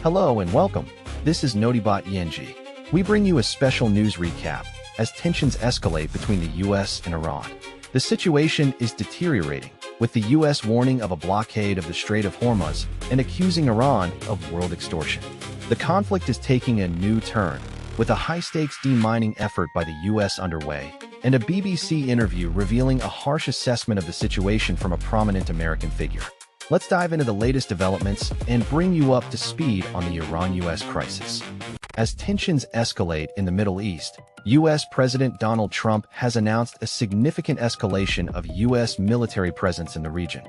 Hello and welcome. This is Notibot ENG. We bring you a special news recap as tensions escalate between the US and Iran. The situation is deteriorating, with the US warning of a blockade of the Strait of Hormuz and accusing Iran of world extortion. The conflict is taking a new turn, with a high-stakes demining effort by the US underway, and a BBC interview revealing a harsh assessment of the situation from a prominent American figure. Let's dive into the latest developments and bring you up to speed on the Iran-US crisis. As tensions escalate in the Middle East, US President Donald Trump has announced a significant escalation of US military presence in the region.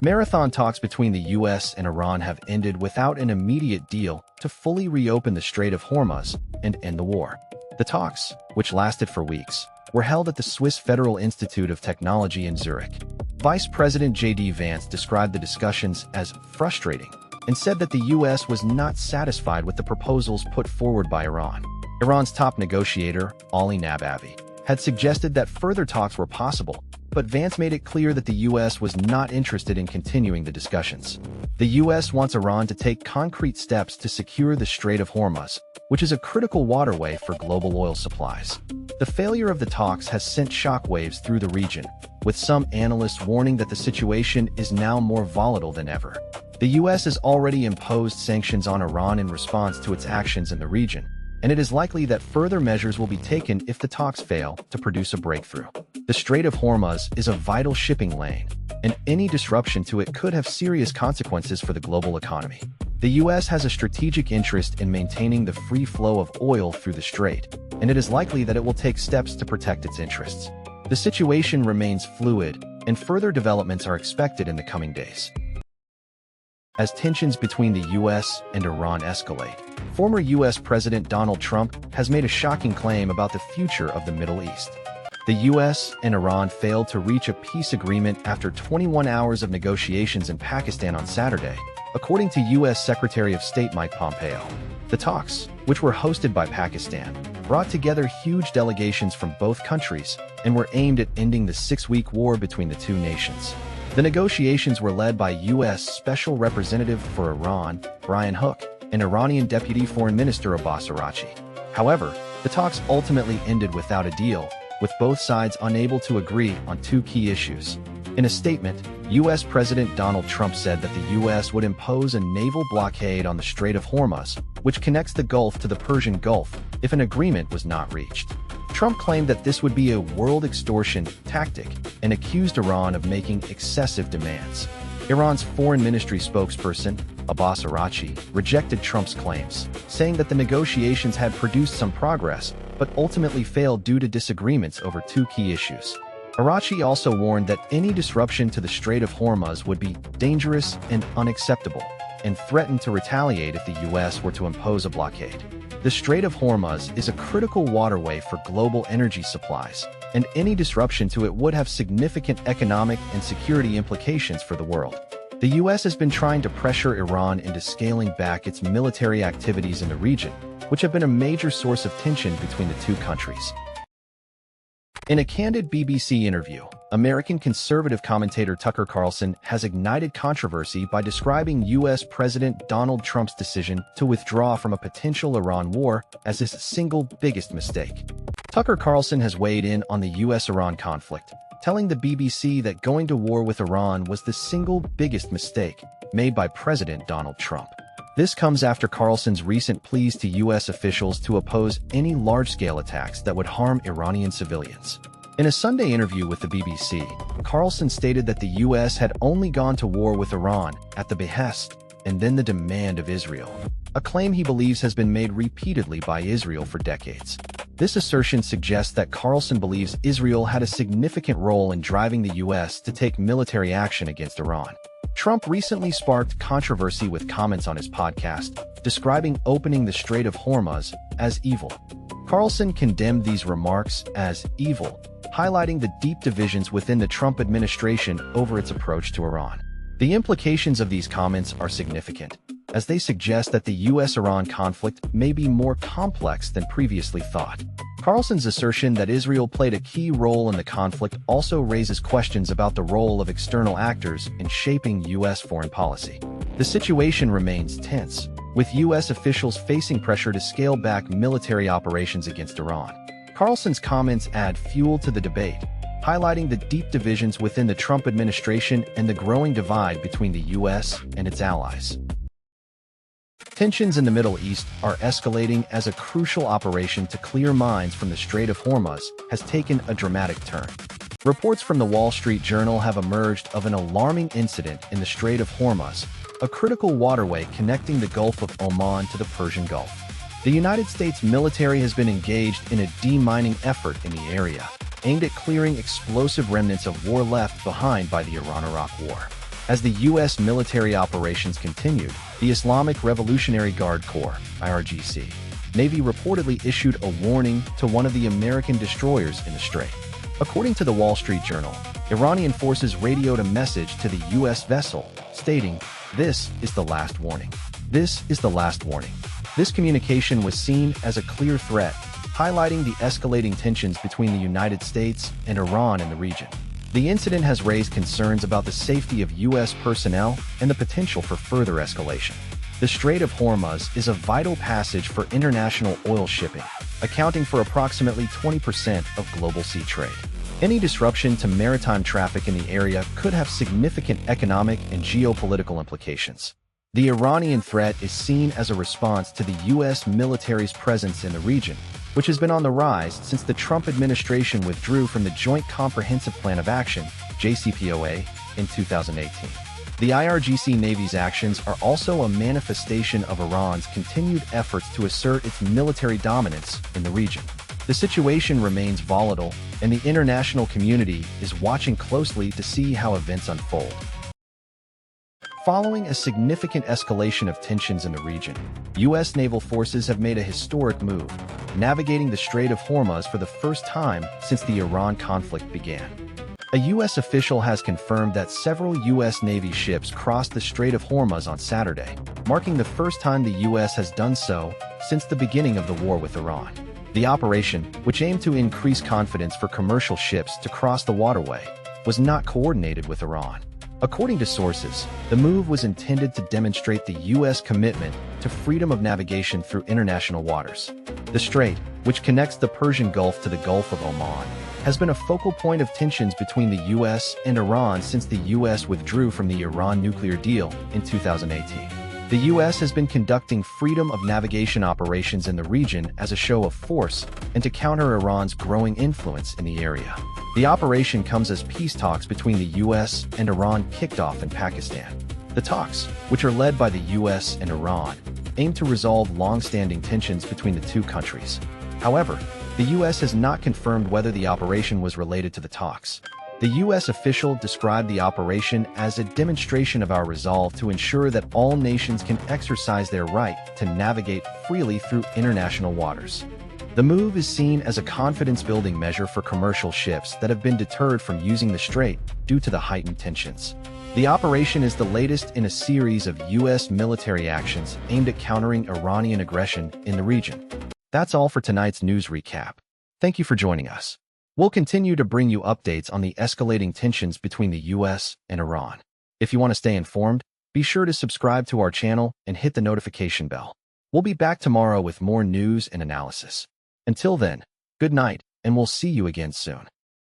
Marathon talks between the US and Iran have ended without an immediate deal to fully reopen the Strait of Hormuz and end the war. The talks, which lasted for weeks, were held at the Swiss Federal Institute of Technology in Zurich. Vice President J.D. Vance described the discussions as frustrating and said that the U.S. was not satisfied with the proposals put forward by Iran. Iran's top negotiator, Ali Nabavi, had suggested that further talks were possible, but Vance made it clear that the U.S. was not interested in continuing the discussions. The U.S. wants Iran to take concrete steps to secure the Strait of Hormuz, which is a critical waterway for global oil supplies. The failure of the talks has sent shockwaves through the region, with some analysts warning that the situation is now more volatile than ever. The U.S. has already imposed sanctions on Iran in response to its actions in the region, and it is likely that further measures will be taken if the talks fail to produce a breakthrough. The Strait of Hormuz is a vital shipping lane, and any disruption to it could have serious consequences for the global economy. The U.S. has a strategic interest in maintaining the free flow of oil through the strait, and it is likely that it will take steps to protect its interests. The situation remains fluid, and further developments are expected in the coming days. As tensions between the U.S. and Iran escalate, former U.S. President Donald Trump has made a shocking claim about the future of the Middle East. The U.S. and Iran failed to reach a peace agreement after 21 hours of negotiations in Pakistan on Saturday, according to U.S. Secretary of State Mike Pompeo. The talks, which were hosted by Pakistan, brought together huge delegations from both countries and were aimed at ending the 6-week war between the two nations. The negotiations were led by U.S. Special Representative for Iran, Brian Hook, and Iranian Deputy Foreign Minister Abbas Araghchi. However, the talks ultimately ended without a deal, with both sides unable to agree on two key issues. In a statement, U.S. President Donald Trump said that the U.S. would impose a naval blockade on the Strait of Hormuz, which connects the Gulf to the Persian Gulf, if an agreement was not reached. Trump claimed that this would be a world extortion tactic and accused Iran of making excessive demands. Iran's foreign ministry spokesperson, Abbas Araghchi, rejected Trump's claims, saying that the negotiations had produced some progress, but ultimately failed due to disagreements over two key issues. Araghchi also warned that any disruption to the Strait of Hormuz would be dangerous and unacceptable, and threatened to retaliate if the U.S. were to impose a blockade. The Strait of Hormuz is a critical waterway for global energy supplies, and any disruption to it would have significant economic and security implications for the world. The U.S. has been trying to pressure Iran into scaling back its military activities in the region, which have been a major source of tension between the two countries. In a candid BBC interview, American conservative commentator Tucker Carlson has ignited controversy by describing U.S. President Donald Trump's decision to withdraw from a potential Iran war as his single biggest mistake. Tucker Carlson has weighed in on the U.S.-Iran conflict, telling the BBC that going to war with Iran was the single biggest mistake made by President Donald Trump. This comes after Carlson's recent pleas to U.S. officials to oppose any large-scale attacks that would harm Iranian civilians. In a Sunday interview with the BBC, Carlson stated that the U.S. had only gone to war with Iran at the behest and then the demand of Israel, a claim he believes has been made repeatedly by Israel for decades. This assertion suggests that Carlson believes Israel had a significant role in driving the U.S. to take military action against Iran. Trump recently sparked controversy with comments on his podcast, describing opening the Strait of Hormuz as evil. Carlson condemned these remarks as evil, highlighting the deep divisions within the Trump administration over its approach to Iran. The implications of these comments are significant, as they suggest that the U.S.-Iran conflict may be more complex than previously thought. Carlson's assertion that Israel played a key role in the conflict also raises questions about the role of external actors in shaping U.S. foreign policy. The situation remains tense, with U.S. officials facing pressure to scale back military operations against Iran. Carlson's comments add fuel to the debate, highlighting the deep divisions within the Trump administration and the growing divide between the U.S. and its allies. Tensions in the Middle East are escalating as a crucial operation to clear mines from the Strait of Hormuz has taken a dramatic turn. Reports from the Wall Street Journal have emerged of an alarming incident in the Strait of Hormuz, a critical waterway connecting the Gulf of Oman to the Persian Gulf. The United States military has been engaged in a demining effort in the area, aimed at clearing explosive remnants of war left behind by the Iran-Iraq War. As the U.S. military operations continued, the Islamic Revolutionary Guard Corps, IRGC, Navy reportedly issued a warning to one of the American destroyers in the strait. According to the Wall Street Journal, Iranian forces radioed a message to the U.S. vessel, stating, "This is the last warning. This is the last warning." This communication was seen as a clear threat, highlighting the escalating tensions between the United States and Iran in the region. The incident has raised concerns about the safety of U.S. personnel and the potential for further escalation. The Strait of Hormuz is a vital passage for international oil shipping, accounting for approximately 20% of global sea trade. Any disruption to maritime traffic in the area could have significant economic and geopolitical implications. The Iranian threat is seen as a response to the U.S. military's presence in the region, which has been on the rise since the Trump administration withdrew from the Joint Comprehensive Plan of Action, JCPOA, in 2018. The IRGC Navy's actions are also a manifestation of Iran's continued efforts to assert its military dominance in the region. The situation remains volatile, and the international community is watching closely to see how events unfold. Following a significant escalation of tensions in the region, U.S. naval forces have made a historic move, navigating the Strait of Hormuz for the first time since the Iran conflict began. A U.S. official has confirmed that several U.S. Navy ships crossed the Strait of Hormuz on Saturday, marking the first time the U.S. has done so since the beginning of the war with Iran. The operation, which aimed to increase confidence for commercial ships to cross the waterway, was not coordinated with Iran. According to sources, the move was intended to demonstrate the U.S. commitment to freedom of navigation through international waters. The strait, which connects the Persian Gulf to the Gulf of Oman, has been a focal point of tensions between the U.S. and Iran since the U.S. withdrew from the Iran nuclear deal in 2018. The U.S. has been conducting freedom of navigation operations in the region as a show of force and to counter Iran's growing influence in the area. The operation comes as peace talks between the U.S. and Iran kicked off in Pakistan. The talks, which are led by the U.S. and Iran, aim to resolve long-standing tensions between the two countries. However, the U.S. has not confirmed whether the operation was related to the talks. The U.S. official described the operation as a demonstration of our resolve to ensure that all nations can exercise their right to navigate freely through international waters. The move is seen as a confidence-building measure for commercial ships that have been deterred from using the strait due to the heightened tensions. The operation is the latest in a series of U.S. military actions aimed at countering Iranian aggression in the region. That's all for tonight's news recap. Thank you for joining us. We'll continue to bring you updates on the escalating tensions between the U.S. and Iran. If you want to stay informed, be sure to subscribe to our channel and hit the notification bell. We'll be back tomorrow with more news and analysis. Until then, good night, and we'll see you again soon.